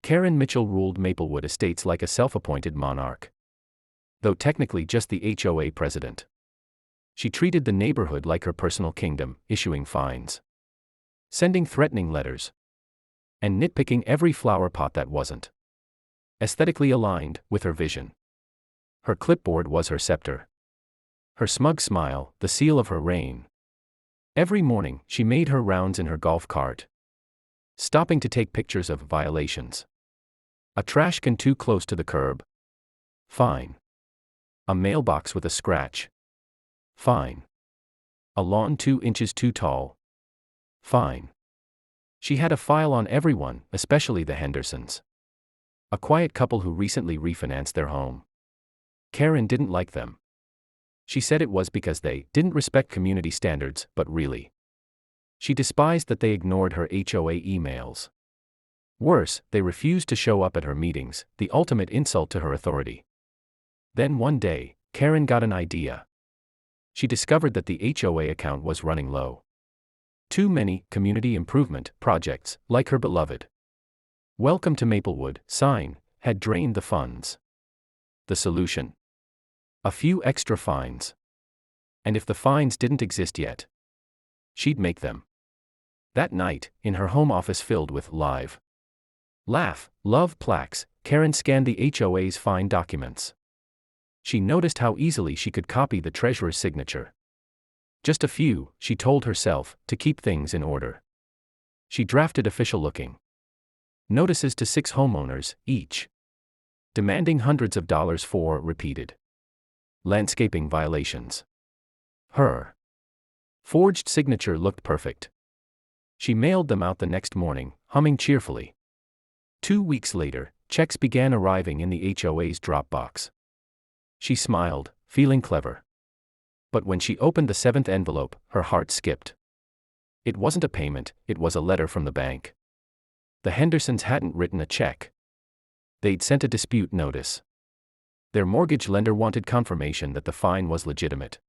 Karen Mitchell ruled Maplewood Estates like a self-appointed monarch. Though technically just the HOA president. She treated the neighborhood like her personal kingdom, issuing fines, sending threatening letters, and nitpicking every flower pot that wasn't aesthetically aligned with her vision. Her clipboard was her scepter. Her smug smile, the seal of her reign. Every morning, she made her rounds in her golf cart, stopping to take pictures of violations. A trash can too close to the curb. Fine. A mailbox with a scratch. Fine. A lawn 2 inches too tall. Fine. She had a file on everyone, especially the Hendersons. A quiet couple who recently refinanced their home. Karen didn't like them. She said it was because they didn't respect community standards, but really, she despised that they ignored her HOA emails. Worse, they refused to show up at her meetings, the ultimate insult to her authority. Then one day, Karen got an idea. She discovered that the HOA account was running low. Too many community improvement projects, like her beloved "Welcome to Maplewood" sign, had drained the funds. The solution? A few extra fines. And if the fines didn't exist yet, she'd make them. That night, in her home office filled with live laugh, love plaques, Karen scanned the HOA's fine documents. She noticed how easily she could copy the treasurer's signature. Just a few, she told herself, to keep things in order. She drafted official-looking notices to 6 homeowners, each demanding hundreds of dollars for repeated landscaping violations. Her forged signature looked perfect. She mailed them out the next morning, humming cheerfully. 2 weeks later, checks began arriving in the HOA's drop box. She smiled, feeling clever. But when she opened the 7th envelope, her heart skipped. It wasn't a payment, it was a letter from the bank. The Hendersons hadn't written a check. They'd sent a dispute notice. Their mortgage lender wanted confirmation that the fine was legitimate,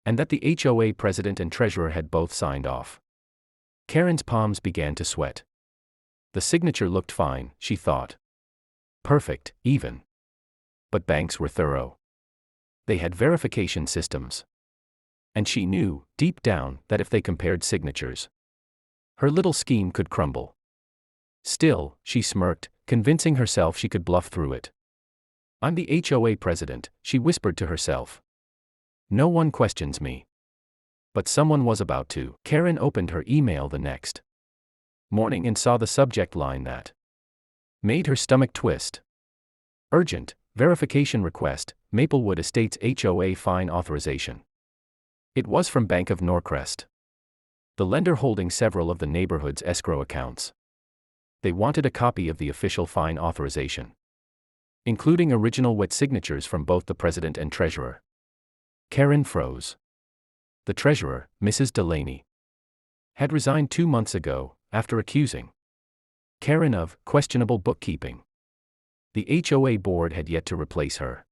and that the HOA president and treasurer had both signed off. Karen's palms began to sweat. The signature looked fine, she thought. Perfect, even. But banks were thorough. They had verification systems. And she knew, deep down, that if they compared signatures, her little scheme could crumble. Still, she smirked, convincing herself she could bluff through it. "I'm the HOA president," she whispered to herself. "No one questions me." But someone was about to. Karen opened her email the next morning and saw the subject line that made her stomach twist. Urgent, verification request, Maplewood Estates HOA fine authorization. It was from Bank of Norcrest, the lender holding several of the neighborhood's escrow accounts. They wanted a copy of the official fine authorization, including original wet signatures from both the president and treasurer. Karen froze. The treasurer, Mrs. Delaney, had resigned 2 months ago, after accusing Karen of questionable bookkeeping. The HOA board had yet to replace her.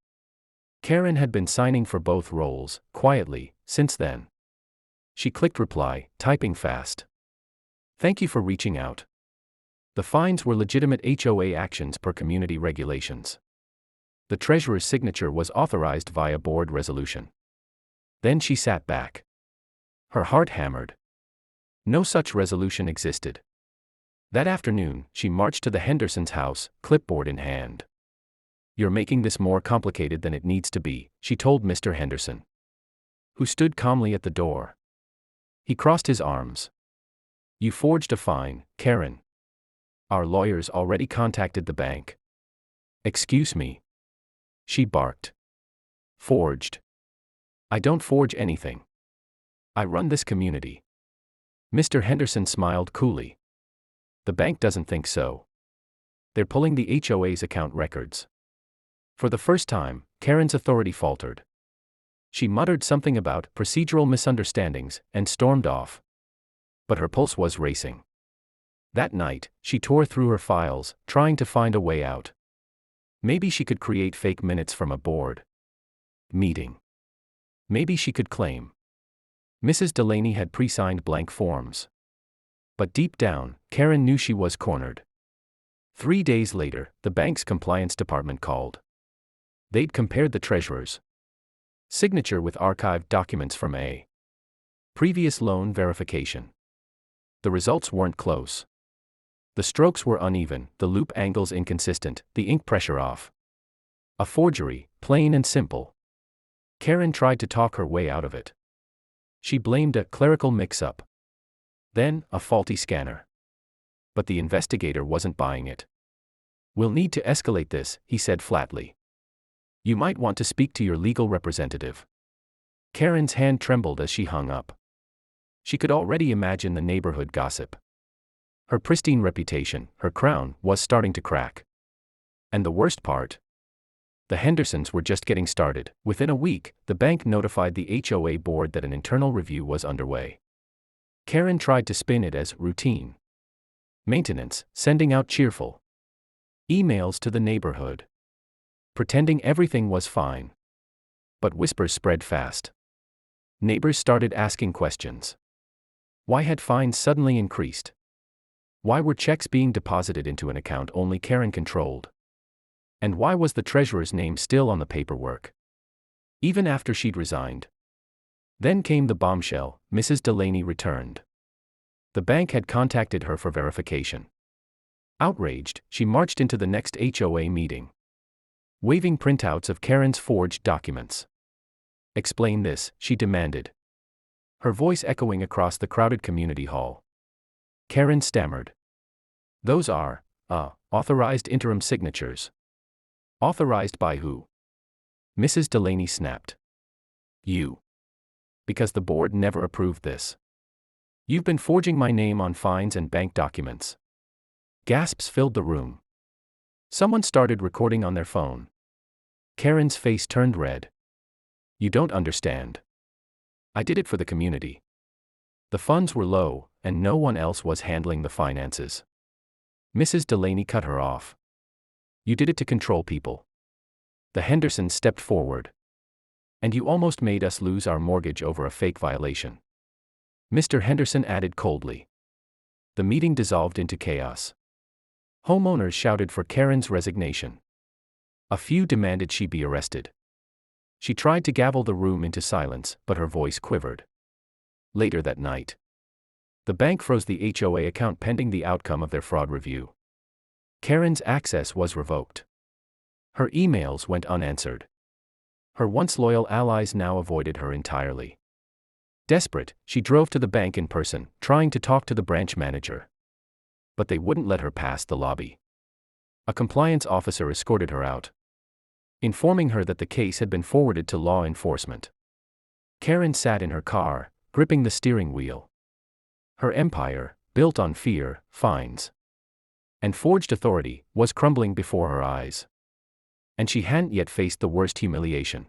Karen had been signing for both roles, quietly, since then. She clicked reply, typing fast. "Thank you for reaching out. The fines were legitimate HOA actions per community regulations. The treasurer's signature was authorized via board resolution." Then she sat back. Her heart hammered. No such resolution existed. That afternoon, she marched to the Hendersons' house, clipboard in hand. "You're making this more complicated than it needs to be," she told Mr. Henderson, who stood calmly at the door. He crossed his arms. "You forged a fine, Karen. Our lawyers already contacted the bank." "Excuse me?" she barked. "Forged? I don't forge anything. I run this community." Mr. Henderson smiled coolly. "The bank doesn't think so. They're pulling the HOA's account records." For the first time, Karen's authority faltered. She muttered something about procedural misunderstandings and stormed off. But her pulse was racing. That night, she tore through her files, trying to find a way out. Maybe she could create fake minutes from a board meeting. Maybe she could claim Mrs. Delaney had pre-signed blank forms. But deep down, Karen knew she was cornered. 3 days later, the bank's compliance department called. They'd compared the treasurer's signature with archived documents from a previous loan verification. The results weren't close. The strokes were uneven, the loop angles inconsistent, the ink pressure off. A forgery, plain and simple. Karen tried to talk her way out of it. She blamed a clerical mix-up. Then, a faulty scanner. But the investigator wasn't buying it. "We'll need to escalate this," he said flatly. "You might want to speak to your legal representative." Karen's hand trembled as she hung up. She could already imagine the neighborhood gossip. Her pristine reputation, her crown, was starting to crack. And the worst part? The Hendersons were just getting started. Within a week, the bank notified the HOA board that an internal review was underway. Karen tried to spin it as routine maintenance, sending out cheerful emails to the neighborhood, pretending everything was fine. But whispers spread fast. Neighbors started asking questions. Why had fines suddenly increased? Why were checks being deposited into an account only Karen controlled? And why was the treasurer's name still on the paperwork, even after she'd resigned? Then came the bombshell: Mrs. Delaney returned. The bank had contacted her for verification. Outraged, she marched into the next HOA meeting, waving printouts of Karen's forged documents. "Explain this," she demanded, her voice echoing across the crowded community hall. Karen stammered. "Those are, authorized interim signatures." "Authorized by who?" Mrs. Delaney snapped. "You. Because the board never approved this. You've been forging my name on fines and bank documents." Gasps filled the room. Someone started recording on their phone. Karen's face turned red. "You don't understand. I did it for the community. The funds were low, and no one else was handling the finances." Mrs. Delaney cut her off. "You did it to control people." The Hendersons stepped forward. "And you almost made us lose our mortgage over a fake violation," Mr. Henderson added coldly. The meeting dissolved into chaos. Homeowners shouted for Karen's resignation. A few demanded she be arrested. She tried to gavel the room into silence, but her voice quivered. Later that night, the bank froze the HOA account pending the outcome of their fraud review. Karen's access was revoked. Her emails went unanswered. Her once loyal allies now avoided her entirely. Desperate, she drove to the bank in person, trying to talk to the branch manager. But they wouldn't let her pass the lobby. A compliance officer escorted her out, informing her that the case had been forwarded to law enforcement. Karen sat in her car, gripping the steering wheel. Her empire, built on fear, fines, and forged authority, was crumbling before her eyes. And she hadn't yet faced the worst humiliation.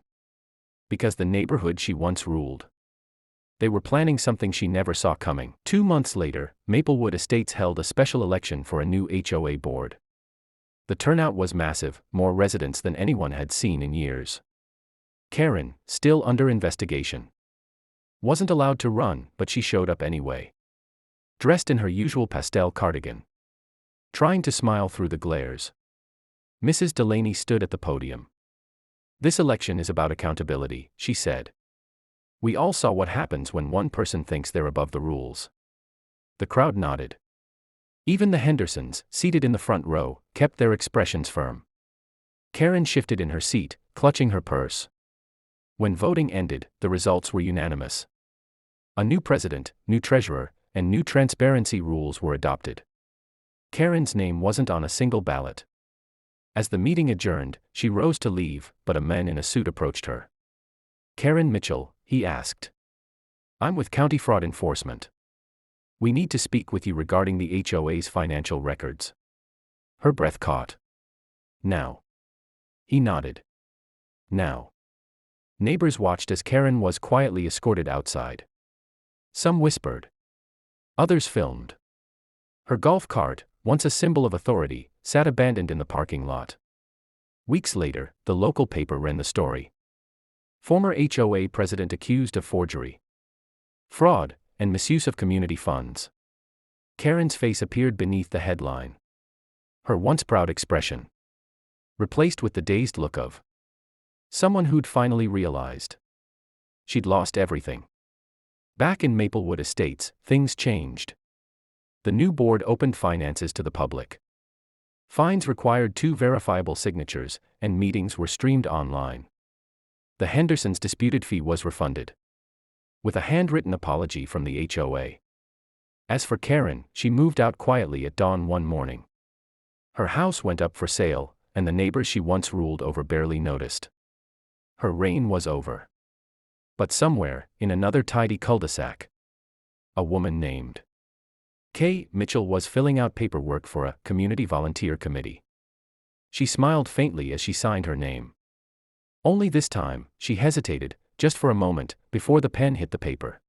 Because the neighborhood she once ruled, they were planning something she never saw coming. 2 months later, Maplewood Estates held a special election for a new HOA board. The turnout was massive, more residents than anyone had seen in years. Karen, still under investigation, wasn't allowed to run, but she showed up anyway, dressed in her usual pastel cardigan, trying to smile through the glares. Mrs. Delaney stood at the podium. "This election is about accountability," she said. "We all saw what happens when one person thinks they're above the rules." The crowd nodded. Even the Hendersons, seated in the front row, kept their expressions firm. Karen shifted in her seat, clutching her purse. When voting ended, the results were unanimous. A new president, new treasurer, and new transparency rules were adopted. Karen's name wasn't on a single ballot. As the meeting adjourned, she rose to leave, but a man in a suit approached her. "Karen Mitchell," he asked. "I'm with County Fraud Enforcement. We need to speak with you regarding the HOA's financial records." Her breath caught. "Now." He nodded. "Now." Neighbors watched as Karen was quietly escorted outside. Some whispered. Others filmed. Her golf cart, once a symbol of authority, sat abandoned in the parking lot. Weeks later, the local paper ran the story. Former HOA president accused of forgery, fraud, and misuse of community funds. Karen's face appeared beneath the headline. Her once proud expression replaced with the dazed look of someone who'd finally realized she'd lost everything. Back in Maplewood Estates, things changed. The new board opened finances to the public. Fines required 2 verifiable signatures, and meetings were streamed online. The Hendersons' disputed fee was refunded, with a handwritten apology from the HOA. As for Karen, she moved out quietly at dawn one morning. Her house went up for sale, and the neighbors she once ruled over barely noticed. Her reign was over. But somewhere, in another tidy cul-de-sac, a woman named Kay Mitchell was filling out paperwork for a community volunteer committee. She smiled faintly as she signed her name. Only this time, she hesitated, just for a moment, before the pen hit the paper.